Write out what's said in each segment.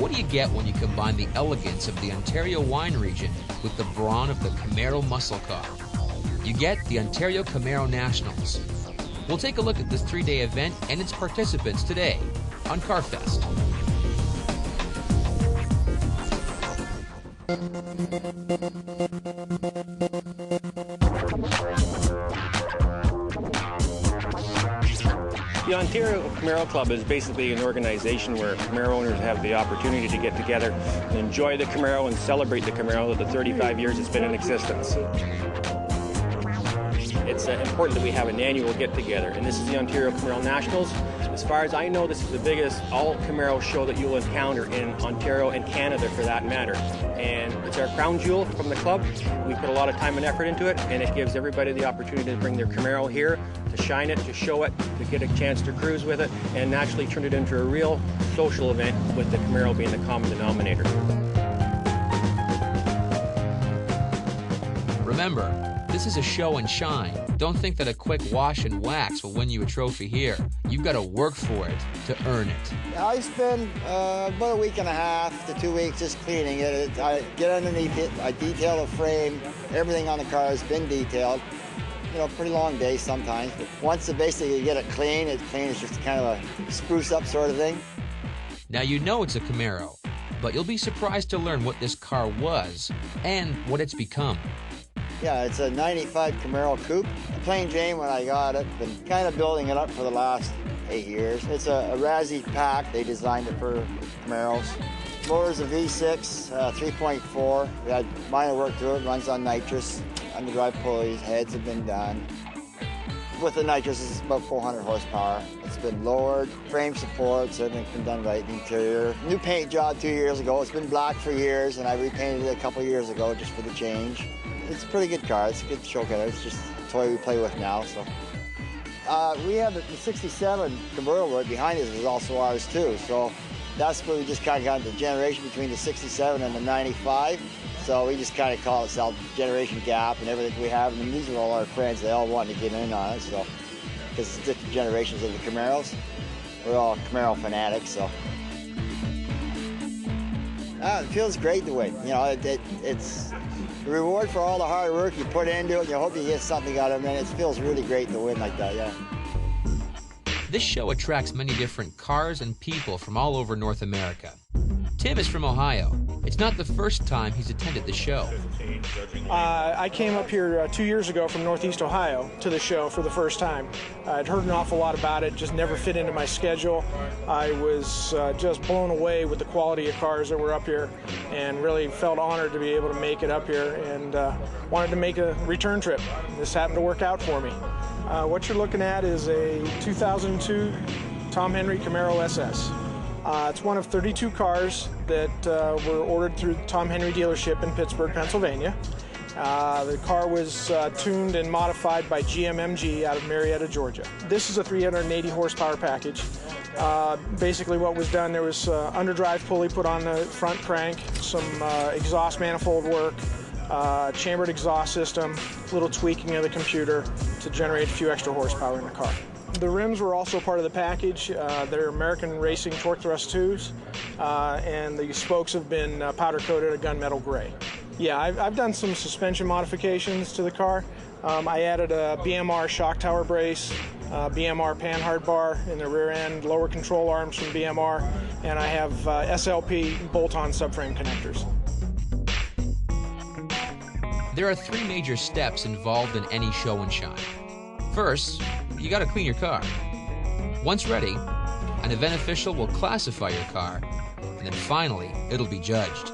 What do you get when you combine the elegance of the Ontario wine region with the brawn of the Camaro muscle car? You get the Ontario Camaro Nationals. We'll take a look at this 3-day event and its participants today on CarFest. The Ontario Camaro Club is basically an organization where Camaro owners have the opportunity to get together and enjoy the Camaro and celebrate the Camaro, the 35 years it's been in existence. It's important that we have an annual get-together, and this is the Ontario Camaro Nationals. As far as I know, this is the biggest all-Camaro show that you'll encounter in Ontario and Canada, for that matter. And it's our crown jewel from the club. We put a lot of time and effort into it, and it gives everybody the opportunity to bring their Camaro here, to shine it, to show it, to get a chance to cruise with it, and naturally turn it into a real social event with the Camaro being the common denominator. Remember, this is a show and shine. Don't think that a quick wash and wax will win you a trophy here. You've got to work for it to earn it. I spend about a week and a half to 2 weeks just cleaning it. I get underneath it, I detail the frame, everything on the car has been detailed. You know, pretty long day sometimes. But once basically you get it clean, it's just kind of a spruce up sort of thing. Now you know it's a Camaro, but you'll be surprised to learn what this car was and what it's become. Yeah, it's a 95 Camaro Coupe. Plain Jane when I got it. Been kind of building it up for the last 8 years. It's a Razzie pack. They designed it for Camaros. Motor's a V6, 3.4. We had minor work to it. Runs on nitrous. Underdrive pulleys, heads have been done. With the nitrous, it's about 400 horsepower. It's been lowered, frame supports, everything's been done right. The interior. New paint job 2 years ago. It's been black for years, and I repainted it a couple years ago just for the change. It's a pretty good car. It's a good show car. It's just a toy we play with now. So we have the 67 convertible right behind us is also ours too. So that's where we just kind of got the generation between the 67 and the 95. So we just kind of call it the generation gap and everything we have. And these are all our friends. They all want to get in on it. So because it's different generations of the Camaros. We're all Camaro fanatics. So it feels great to win. You know, it's the reward for all the hard work you put into it. You hope you get something out of it, and it feels really great to win like that, yeah. This show attracts many different cars and people from all over North America. Tim is from Ohio. It's not the first time he's attended the show. I came up here 2 years ago from Northeast Ohio to the show for the first time. I'd heard an awful lot about it, just never fit into my schedule. I was just blown away with the quality of cars that were up here and really felt honored to be able to make it up here and wanted to make a return trip. This happened to work out for me. What you're looking at is a 2002 Tom Henry Camaro SS. It's one of 32 cars that were ordered through the Tom Henry dealership in Pittsburgh, Pennsylvania. The car was tuned and modified by GMMG out of Marietta, Georgia. This is a 380 horsepower package. Basically what was done, there was underdrive pulley put on the front crank, some exhaust manifold work, chambered exhaust system, little tweaking of the computer to generate a few extra horsepower in the car. The rims were also part of the package. They're American Racing Torque Thrust 2s, and the spokes have been powder coated a gunmetal gray. Yeah, I've done some suspension modifications to the car. I added a BMR shock tower brace, BMR panhard bar in the rear end, lower control arms from BMR, and I have SLP bolt-on subframe connectors. There are 3 major steps involved in any show and shine. First, you got to clean your car. Once ready, an event official will classify your car, and then finally, it'll be judged.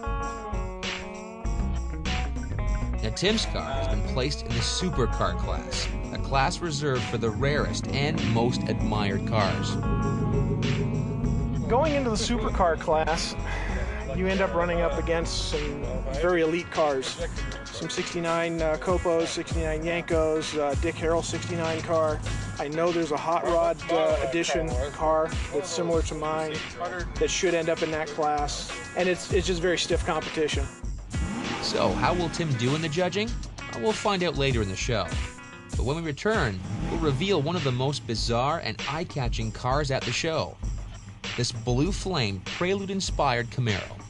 Now, Tim's car has been placed in the supercar class, a class reserved for the rarest and most admired cars. Going into the supercar class, you end up running up against some very elite cars. Some 69 Copos, 69 Yankos, Dick Harrell 69 car. I know there's a Hot Rod edition car that's similar to mine that should end up in that class. And it's just very stiff competition. So, how will Tim do in the judging? Well, we'll find out later in the show. But when we return, we'll reveal one of the most bizarre and eye-catching cars at the show. this Blue Flame Prelude-inspired Camaro.